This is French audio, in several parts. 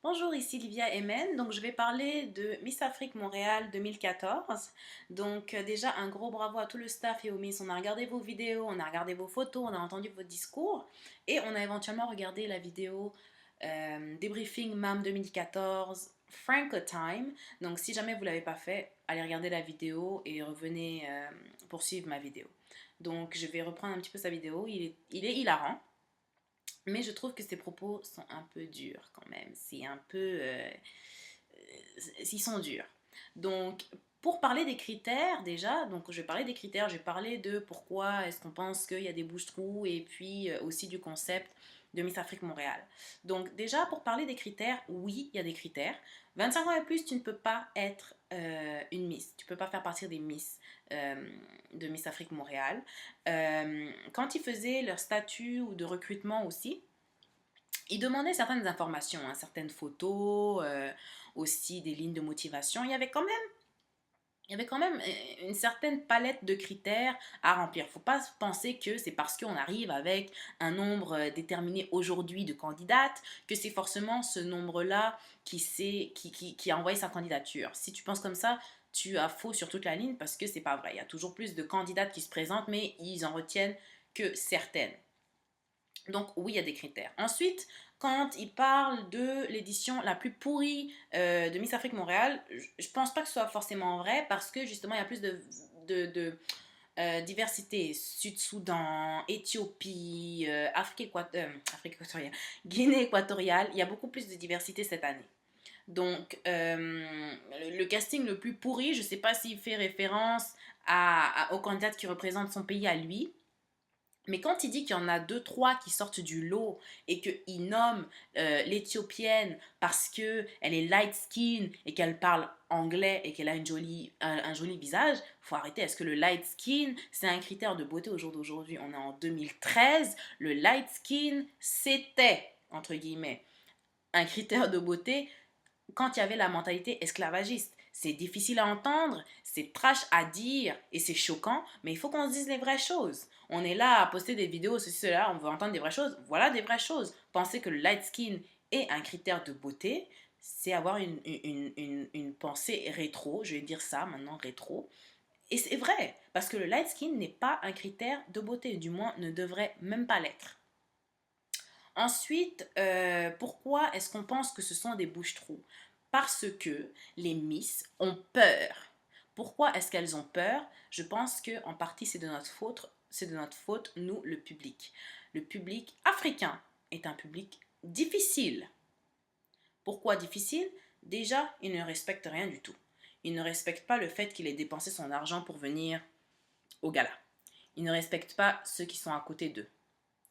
Bonjour, ici Livia Emen. Donc, je vais parler de Miss Afrique Montréal 2014. Donc, déjà, un gros bravo à tout le staff et aux Miss. On a regardé vos vidéos, on a regardé vos photos, on a entendu vos discours et on a éventuellement regardé la vidéo débriefing MAM 2014 Franco Time. Donc, si jamais vous ne l'avez pas fait, allez regarder la vidéo et revenez poursuivre ma vidéo. Donc, je vais reprendre un petit peu sa vidéo. Il est hilarant. Mais je trouve que ses propos sont un peu durs quand même. C'est un peu... ils sont durs. Donc, pour parler des critères, déjà, donc je vais parler des critères, je vais parler de pourquoi est-ce qu'on pense qu'il y a des bouches-trous et puis aussi du concept de Miss Afrique Montréal. Donc, déjà, pour parler des critères, oui, il y a des critères. 25 ans et plus, tu ne peux pas être une Miss. Tu ne peux pas faire partie des Miss de Miss Afrique Montréal. Quand ils faisaient leur statut ou de recrutement aussi, ils demandaient certaines informations, hein, certaines photos, aussi des lignes de motivation. Il y avait quand même une certaine palette de critères à remplir. Il ne faut pas penser que c'est parce qu'on arrive avec un nombre déterminé aujourd'hui de candidates que c'est forcément ce nombre-là qui a envoyé sa candidature. Si tu penses comme ça, tu as faux sur toute la ligne parce que c'est pas vrai. Il y a toujours plus de candidates qui se présentent, mais ils en retiennent que certaines. Donc oui, il y a des critères. Ensuite, quand il parle de l'édition la plus pourrie de Miss Afrique Montréal, je pense pas que ce soit forcément vrai parce que justement, il y a plus de diversité. Sud-Soudan, Éthiopie, Afrique équatoriale, Guinée équatoriale, il y a beaucoup plus de diversité cette année. Donc, le casting le plus pourri, je ne sais pas s'il fait référence aux candidates qui représentent son pays à lui, mais quand il dit qu'il y en a deux, trois qui sortent du lot et qu'il nomme l'Éthiopienne parce qu'elle est light skin et qu'elle parle anglais et qu'elle a un joli visage, faut arrêter. Est-ce que le light skin, c'est un critère de beauté au jour d'aujourd'hui? On est en 2013. Le light skin, c'était, entre guillemets, un critère de beauté quand il y avait la mentalité esclavagiste. C'est difficile à entendre, c'est trash à dire et c'est choquant, mais il faut qu'on se dise les vraies choses. On est là à poster des vidéos, ceci, cela, on veut entendre des vraies choses. Voilà des vraies choses. Penser que le light skin est un critère de beauté, c'est avoir une pensée rétro, je vais dire ça maintenant, rétro. Et c'est vrai, parce que le light skin n'est pas un critère de beauté, du moins ne devrait même pas l'être. Ensuite, pourquoi est-ce qu'on pense que ce sont des bouches-trous? Parce que les Miss ont peur. Pourquoi est-ce qu'elles ont peur? Je pense que en partie c'est de notre faute, nous, le public. Le public africain est un public difficile. Pourquoi difficile? Déjà, il ne respecte rien du tout. Il ne respecte pas le fait qu'il ait dépensé son argent pour venir au gala. Il ne respecte pas ceux qui sont à côté d'eux,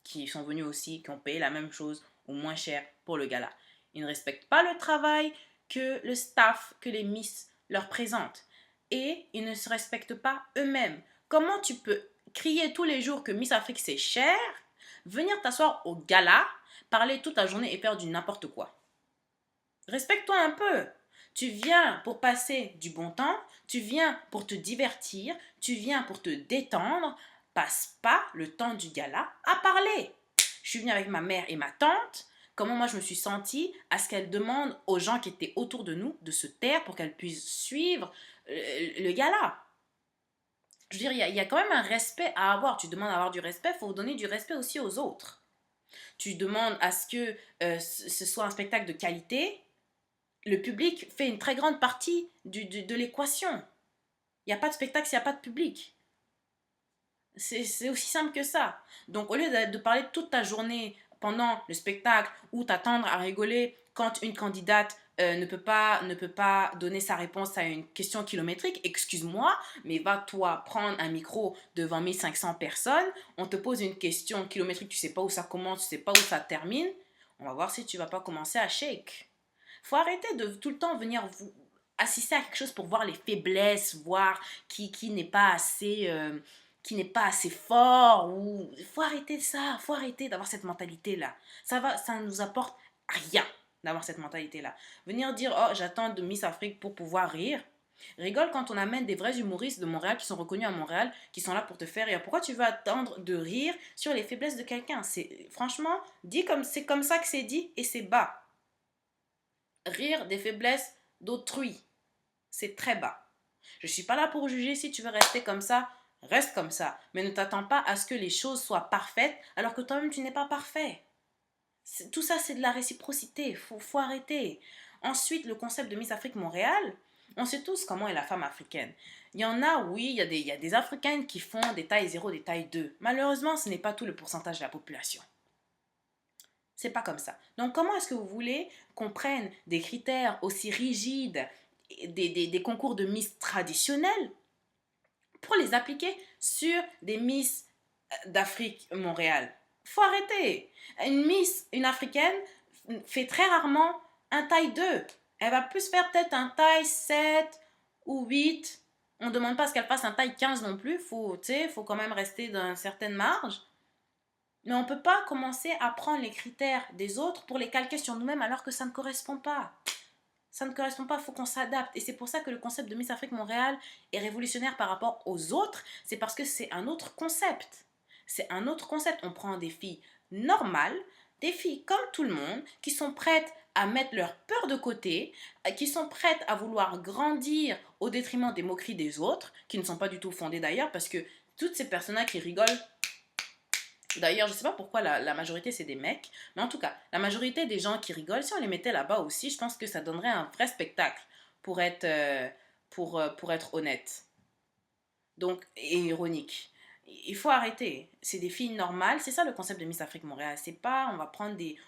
qui sont venus aussi, qui ont payé la même chose ou moins cher pour le gala. Ils ne respectent pas le travail que le staff, que les Miss leur présentent. Et ils ne se respectent pas eux-mêmes. Comment tu peux crier tous les jours que Miss Afrique c'est cher, venir t'asseoir au gala, parler toute la journée et faire du n'importe quoi? Respecte-toi un peu. Tu viens pour passer du bon temps, tu viens pour te divertir, tu viens pour te détendre. Passe pas le temps du gala à parler. Je suis venue avec ma mère et ma tante. Comment moi je me suis sentie à ce qu'elles demandent aux gens qui étaient autour de nous de se taire pour qu'elles puissent suivre le gala. Je veux dire, il y a quand même un respect à avoir. Tu demandes à avoir du respect, il faut donner du respect aussi aux autres. Tu demandes à ce que ce soit un spectacle de qualité. Le public fait une très grande partie de l'équation. Il n'y a pas de spectacle s'il n'y a pas de public. C'est aussi simple que ça. Donc, au lieu de parler toute ta journée pendant le spectacle ou t'attendre à rigoler quand une candidate ne peut pas donner sa réponse à une question kilométrique, excuse-moi, mais va toi prendre un micro devant 1500 personnes, on te pose une question kilométrique, tu sais pas où ça commence, tu sais pas où ça termine, on va voir si tu vas pas commencer à shake. Faut arrêter de tout le temps venir vous assister à quelque chose pour voir les faiblesses, voir qui n'est pas assez fort, ou faut arrêter ça, faut arrêter d'avoir cette mentalité là. Ça nous apporte rien d'avoir cette mentalité là. Venir dire oh j'attends de Miss Afrique pour pouvoir rire. Rigole quand on amène des vrais humoristes de Montréal qui sont reconnus à Montréal, qui sont là pour te faire rire. Pourquoi tu veux attendre de rire sur les faiblesses de quelqu'un? C'est franchement dit comme c'est comme ça que c'est dit et c'est bas. rire des faiblesses d'autrui. C'est très bas. Je ne suis pas là pour juger. Si tu veux rester comme ça, reste comme ça. Mais ne t'attends pas à ce que les choses soient parfaites alors que toi-même tu n'es pas parfait. Tout ça, c'est de la réciprocité. Faut arrêter. Ensuite, le concept de Miss Afrique Montréal, on sait tous comment est la femme africaine. Il y en a, oui, il y a des Africaines qui font des tailles 0, des tailles 2. Malheureusement, ce n'est pas tout le pourcentage de la population. C'est pas comme ça. Donc, comment est-ce que vous voulez qu'on prenne des critères aussi rigides, des concours de Miss traditionnels, pour les appliquer sur des Miss d'Afrique Montréal? Faut arrêter. Une africaine fait très rarement un taille 2. Elle va plus faire peut-être un taille 7 ou 8. On ne demande pas à ce qu'elle fasse un taille 15 non plus. Faut quand même rester dans une certaine marge. Mais on ne peut pas commencer à prendre les critères des autres pour les calquer sur nous-mêmes alors que ça ne correspond pas. Ça ne correspond pas, il faut qu'on s'adapte. Et c'est pour ça que le concept de Miss Afrique Montréal est révolutionnaire par rapport aux autres. C'est parce que c'est un autre concept. C'est un autre concept. On prend des filles normales, des filles comme tout le monde, qui sont prêtes à mettre leur peur de côté, qui sont prêtes à vouloir grandir au détriment des moqueries des autres, qui ne sont pas du tout fondées d'ailleurs, parce que toutes ces personnes-là qui rigolent. D'ailleurs, je ne sais pas pourquoi la majorité c'est des mecs, mais en tout cas, la majorité des gens qui rigolent, si on les mettait là-bas aussi, je pense que ça donnerait un vrai spectacle pour pour être honnête. Donc, et ironique. Il faut arrêter. C'est des filles normales. C'est ça le concept de Miss Afrique Montréal. C'est pas,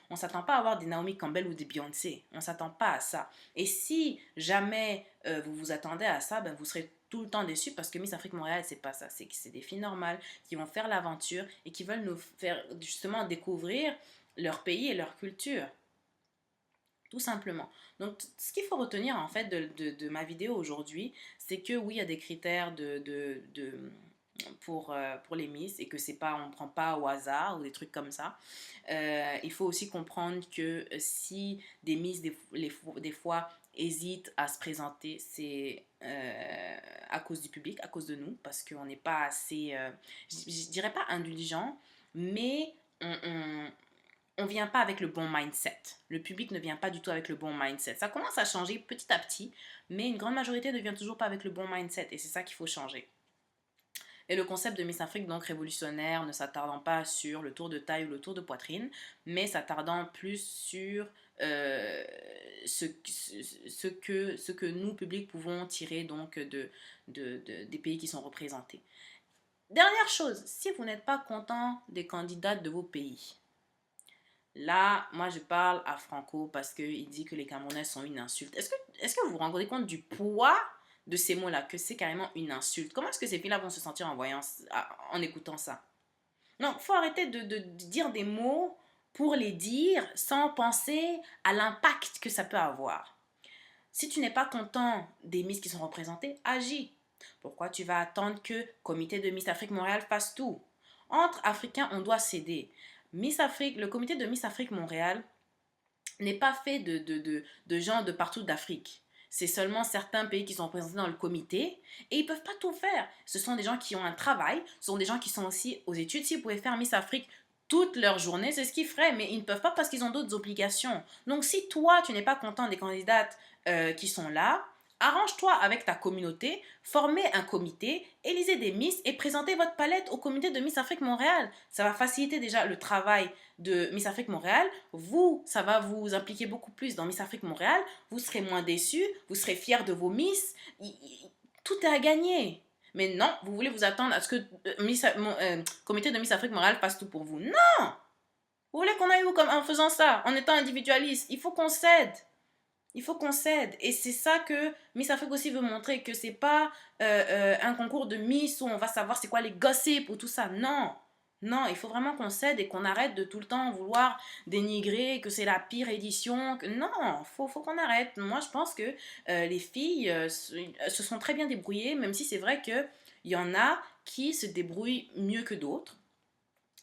on s'attend pas à avoir des Naomi Campbell ou des Beyoncé. On s'attend pas à ça. Et si jamais vous vous attendez à ça, ben vous serez tout le temps déçus parce que Miss Afrique Montréal, c'est pas ça. C'est des filles normales qui vont faire l'aventure et qui veulent nous faire justement découvrir leur pays et leur culture. Tout simplement. Donc, ce qu'il faut retenir en fait de ma vidéo aujourd'hui, c'est que oui, il y a des critères pour les Miss et que c'est pas, on ne prend pas au hasard ou des trucs comme ça. Il faut aussi comprendre que si des Miss des fois hésitent à se présenter, c'est à cause du public, à cause de nous, parce qu'on n'est pas assez, je dirais pas indulgent, mais on vient pas avec le bon mindset. Le public ne vient pas du tout avec le bon mindset. Ça commence à changer petit à petit, mais une grande majorité ne vient toujours pas avec le bon mindset et c'est ça qu'il faut changer. Et le concept de Miss Afrique, donc révolutionnaire, ne s'attardant pas sur le tour de taille ou le tour de poitrine, mais s'attardant plus sur ce que nous, public, pouvons tirer donc des pays qui sont représentés. Dernière chose, si vous n'êtes pas content des candidats de vos pays, là, moi, je parle à Franco parce qu'il dit que les Camerounais sont une insulte. Est-ce que vous vous rendez compte du poids de ces mots-là, que c'est carrément une insulte? Comment est-ce que ces filles-là vont se sentir en écoutant ça? Non, il faut arrêter de dire des mots pour les dire sans penser à l'impact que ça peut avoir. Si tu n'es pas content des Miss qui sont représentées, agis. Pourquoi tu vas attendre que le comité de Miss Afrique Montréal fasse tout? Entre Africains, on doit céder. Miss Afrique, le comité de Miss Afrique Montréal n'est pas fait de gens de partout d'Afrique. C'est seulement certains pays qui sont représentés dans le comité et ils ne peuvent pas tout faire. Ce sont des gens qui ont un travail, ce sont des gens qui sont aussi aux études. S'ils pouvaient faire Miss Afrique toute leur journée, c'est ce qu'ils feraient, mais ils ne peuvent pas parce qu'ils ont d'autres obligations. Donc si toi, tu n'es pas content des candidates qui sont là, arrange-toi avec ta communauté, formez un comité, élisez des Miss et présentez votre palette au comité de Miss Afrique Montréal. Ça va faciliter déjà le travail de Miss Afrique Montréal. Vous, ça va vous impliquer beaucoup plus dans Miss Afrique Montréal. Vous serez moins déçus, vous serez fiers de vos Miss. Tout est à gagner. Mais non, vous voulez vous attendre à ce que comité de Miss Afrique Montréal fasse tout pour vous. Non! Vous voulez qu'on aille où en faisant ça, en étant individualiste? Il faut qu'on cède. Il faut qu'on cède. Et c'est ça que Miss Afrique aussi veut montrer, que c'est pas un concours de Miss où on va savoir c'est quoi les gossips ou tout ça. Non. Non, il faut vraiment qu'on cède et qu'on arrête de tout le temps vouloir dénigrer, que c'est la pire édition. Non, faut qu'on arrête. Moi, je pense que les filles se sont très bien débrouillées, même si c'est vrai qu'il y en a qui se débrouillent mieux que d'autres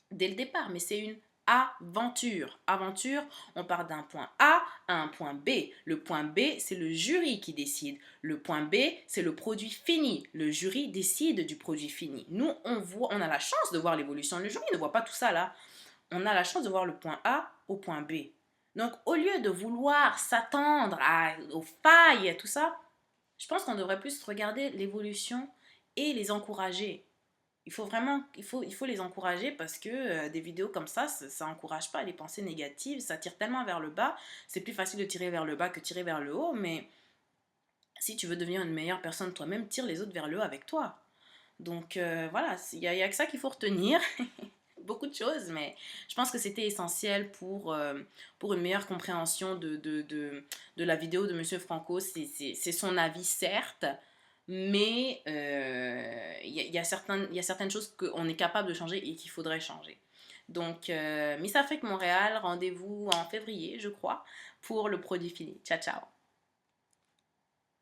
dès le départ. Mais c'est une aventure. Aventure, on part d'un point A à un point B. Le point B, c'est le jury qui décide. Le point B, c'est le produit fini. Le jury décide du produit fini. Nous, on a la chance de voir l'évolution. Le jury ne voit pas tout ça là. On a la chance de voir le point A au point B. Donc, au lieu de vouloir s'attendre aux failles et tout ça, je pense qu'on devrait plus regarder l'évolution et les encourager. Il faut vraiment, il faut les encourager parce que des vidéos comme ça encourage pas les pensées négatives, ça tire tellement vers le bas. C'est plus facile de tirer vers le bas que tirer vers le haut, mais si tu veux devenir une meilleure personne toi-même, tire les autres vers le haut avec toi. Donc voilà, y a que ça qu'il faut retenir. Beaucoup de choses, mais je pense que c'était essentiel pour une meilleure compréhension de la vidéo de Monsieur Franco. C'est son avis, certes, mais il y a certaines choses qu'on est capable de changer et qu'il faudrait changer. Donc, Miss Afrique Montréal, rendez-vous en février, je crois, pour le produit fini. Ciao, ciao!